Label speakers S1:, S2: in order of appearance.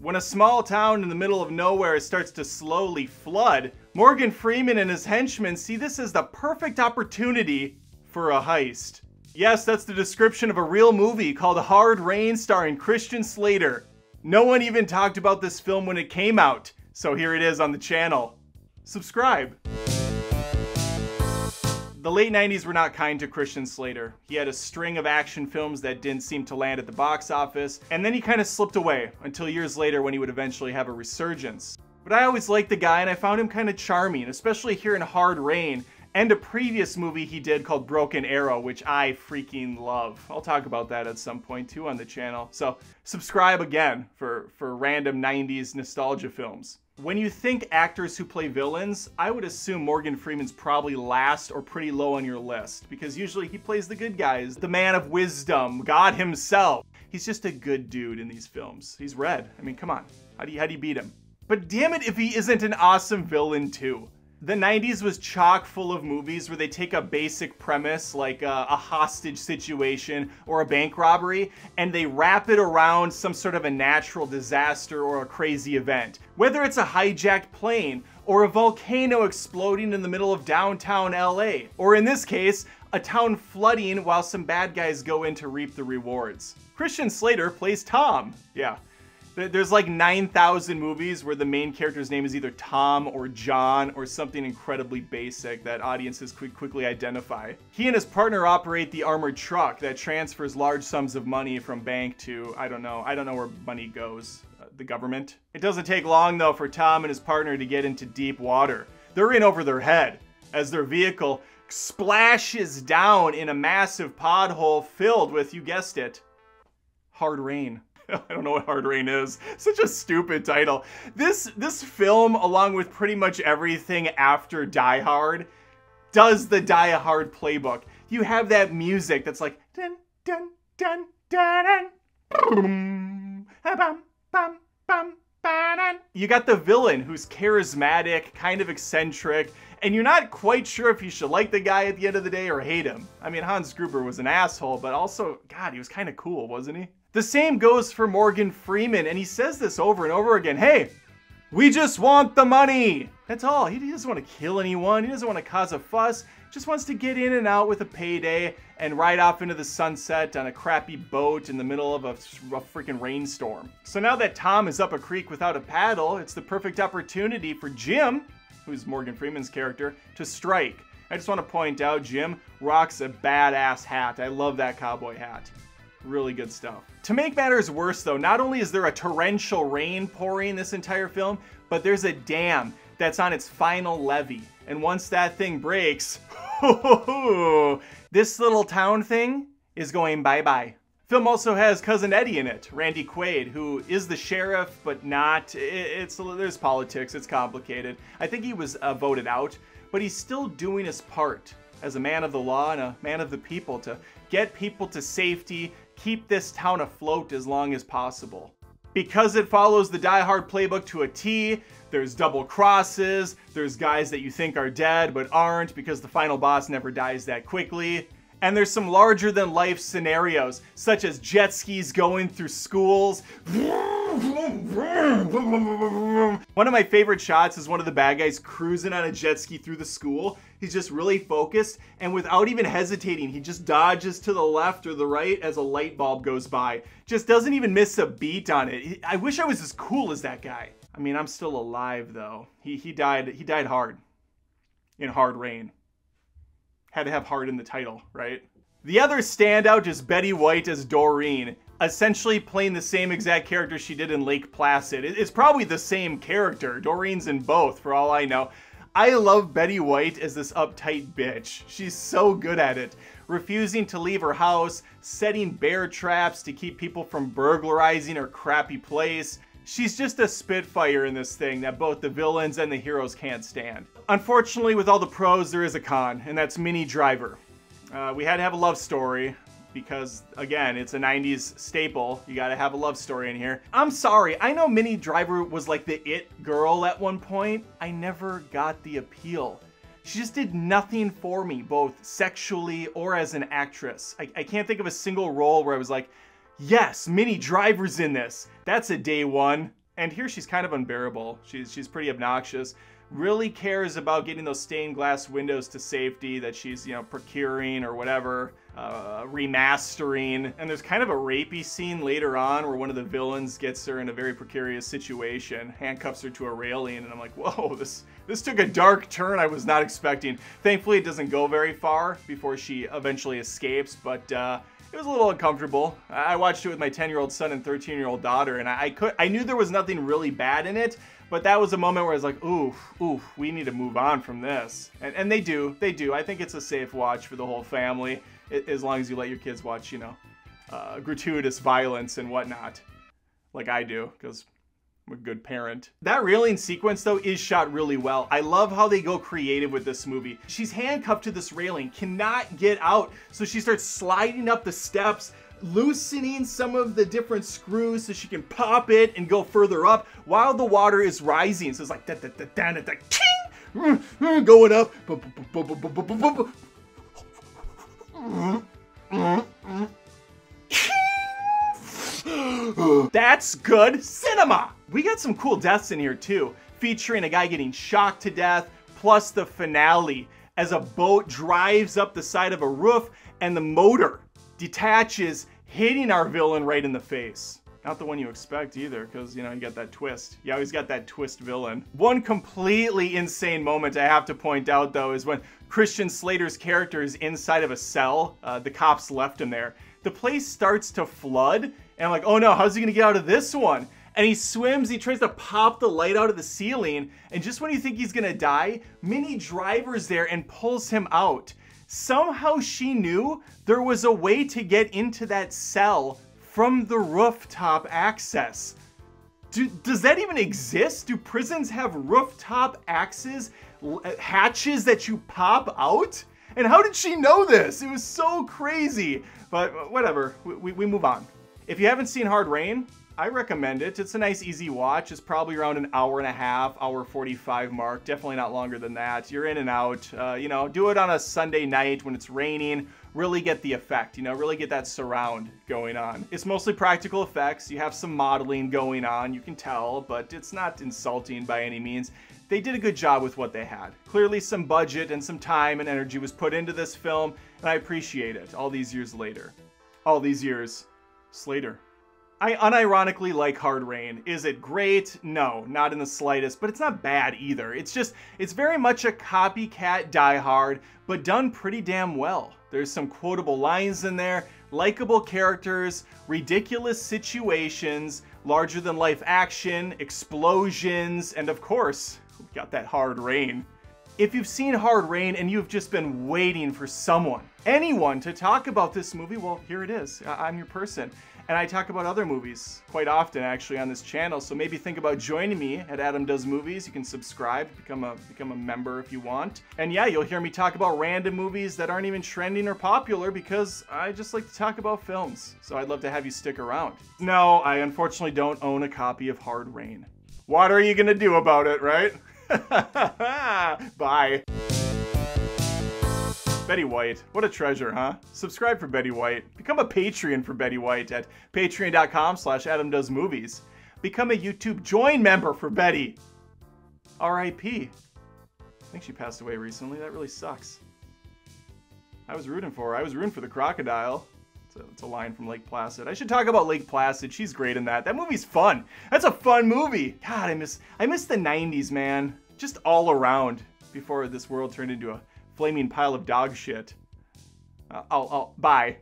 S1: When a small town in the middle of nowhere starts to slowly flood, Morgan Freeman and his henchmen see this as the perfect opportunity for a heist. Yes, that's the description of a real movie called Hard Rain starring Christian Slater. No one even talked about this film when it came out, so here it is on the channel. Subscribe. The late 90s were not kind to Christian Slater. He had a string of action films that didn't seem to land at the box office, and then he kind of slipped away until years later when he would eventually have a resurgence. But I always liked the guy and I found him kind of charming, especially here in Hard Rain, and a previous movie he did called Broken Arrow, which I freaking love. I'll talk about that at some point too on the channel. So subscribe again for random 90s nostalgia films. When you think actors who play villains, I would assume Morgan Freeman's probably last or pretty low on your list, because usually he plays the good guys, the man of wisdom, God himself. He's just a good dude in these films. He's Red. I mean, come on. How do you beat him? But damn it if he isn't an awesome villain too. The 90s was chock full of movies where they take a basic premise like a hostage situation or a bank robbery and they wrap it around some sort of a natural disaster or a crazy event. Whether it's a hijacked plane or a volcano exploding in the middle of downtown LA, or in this case, a town flooding while some bad guys go in to reap the rewards. Christian Slater plays Tom. Yeah. There's like 9,000 movies where the main character's name is either Tom or John or something incredibly basic that audiences could quickly identify. He and his partner operate the armored truck that transfers large sums of money from bank to, I don't know where money goes, the government. It doesn't take long though for Tom and his partner to get into deep water. They're in over their head as their vehicle splashes down in a massive pothole filled with, you guessed it, hard rain. I don't know what Hard Rain is. Such a stupid title. This film, along with pretty much everything after Die Hard, does the Die Hard playbook. You have that music that's like dun dun dun dun dun, bum bum bum bum. You got the villain who's charismatic, kind of eccentric, and you're not quite sure if you should like the guy at the end of the day or hate him. I mean, Hans Gruber was an asshole, but also, God, he was kind of cool, wasn't he? The same goes for Morgan Freeman, and he says this over and over again. Hey, we just want the money. That's all. He doesn't want to kill anyone. He doesn't want to cause a fuss. Just wants to get in and out with a payday and ride off into the sunset on a crappy boat in the middle of a freaking rainstorm. So now that Tom is up a creek without a paddle, it's the perfect opportunity for Jim, who's Morgan Freeman's character, to strike. I just want to point out Jim rocks a badass hat. I love that cowboy hat. Really good stuff. To make matters worse though, not only is there a torrential rain pouring this entire film, but there's a dam that's on its final levee. And once that thing breaks, this little town thing is going bye-bye. Film also has Cousin Eddie in it, Randy Quaid, who is the sheriff, but not. There's politics, it's complicated. I think he was voted out, but he's still doing his part as a man of the law and a man of the people to get people to safety, keep this town afloat as long as possible. Because it follows the Die Hard playbook to a T, there's double crosses, there's guys that you think are dead but aren't because the final boss never dies that quickly, and there's some larger than life scenarios, such as jet skis going through schools. One of my favorite shots is one of the bad guys cruising on a jet ski through the school. He's just really focused, and without even hesitating, he just dodges to the left or the right as a light bulb goes by. Just doesn't even miss a beat on it. I wish I was as cool as that guy. I mean, I'm still alive though. He died hard. In Hard Rain. Had to have hard in the title, right? The other standout is Betty White as Doreen, essentially playing the same exact character she did in Lake Placid. It's probably the same character. Doreen's in both, for all I know. I love Betty White as this uptight bitch. She's so good at it. Refusing to leave her house, setting bear traps to keep people from burglarizing her crappy place. She's just a spitfire in this thing that both the villains and the heroes can't stand. Unfortunately, with all the pros, there is a con, and that's Minnie Driver. We had to have a love story because, again, it's a 90s staple. You gotta have a love story in here. I'm sorry, I know Minnie Driver was like the it girl at one point. I never got the appeal. She just did nothing for me, both sexually or as an actress. I can't think of a single role where I was like, yes, Minnie Driver's in this. That's a day one. And here she's kind of unbearable. She's pretty obnoxious. Really cares about getting those stained glass windows to safety that she's, procuring or whatever, remastering. And there's kind of a rapey scene later on where one of the villains gets her in a very precarious situation, handcuffs her to a railing, and I'm like, whoa, this took a dark turn I was not expecting. Thankfully, it doesn't go very far before she eventually escapes, but it was a little uncomfortable. I watched it with my 10-year-old son and 13-year-old daughter, and I knew there was nothing really bad in it, but that was a moment where I was like, oof, we need to move on from this. And they do. I think it's a safe watch for the whole family, as long as you let your kids watch, gratuitous violence and whatnot, like I do, because I'm a good parent. That railing sequence, though, is shot really well. I love how they go creative with this movie. She's handcuffed to this railing, cannot get out, so she starts sliding up the steps, loosening some of the different screws so she can pop it and go further up while the water is rising. So it's like going up. That's good cinema. We got some cool deaths in here too, featuring a guy getting shocked to death, plus the finale as a boat drives up the side of a roof and the motor detaches, hitting our villain right in the face. Not the one you expect either, because, you got that twist. You always got that twist villain. One completely insane moment I have to point out, though, is when Christian Slater's character is inside of a cell. The cops left him there. The place starts to flood, and I'm like, oh no, how's he gonna get out of this one? And he swims, he tries to pop the light out of the ceiling, and just when you think he's gonna die, Minnie Driver's there and pulls him out. Somehow she knew there was a way to get into that cell from the rooftop access. Does that even exist? Do prisons have rooftop hatches that you pop out? And how did she know this? It was so crazy. But whatever, we move on. If you haven't seen Hard Rain, I recommend it. It's a nice, easy watch. It's probably around an hour and a half, hour 45 mark. Definitely not longer than that. You're in and out. Do it on a Sunday night when it's raining. Really get the effect, really get that surround going on. It's mostly practical effects. You have some modeling going on, you can tell, but it's not insulting by any means. They did a good job with what they had. Clearly some budget and some time and energy was put into this film, and I appreciate it all these years later. All these years, Slater. I unironically like Hard Rain. Is it great? No, not in the slightest, but it's not bad either. It's very much a copycat Die Hard, but done pretty damn well. There's some quotable lines in there, likable characters, ridiculous situations, larger than life action, explosions, and of course, we got that Hard Rain. If you've seen Hard Rain and you've just been waiting for anyone to talk about this movie, well, here it is. I'm your person. And I talk about other movies quite often, actually, on this channel. So maybe think about joining me at Adam Does Movies. You can subscribe, become a member if you want. And yeah, you'll hear me talk about random movies that aren't even trending or popular because I just like to talk about films. So I'd love to have you stick around. No, I unfortunately don't own a copy of Hard Rain. What are you gonna do about it, right? Bye. Betty White, what a treasure, huh? Subscribe for Betty White. Become a Patreon for Betty White at patreon.com/AdamDoesMovies. Become a YouTube Join member for Betty. R.I.P. I think she passed away recently. That really sucks. I was rooting for her. I was rooting for the crocodile. It's a line from Lake Placid. I should talk about Lake Placid. She's great in that. That movie's fun. That's a fun movie. God, I miss the 90s, man. Just all around before this world turned into a flaming pile of dog shit. Bye.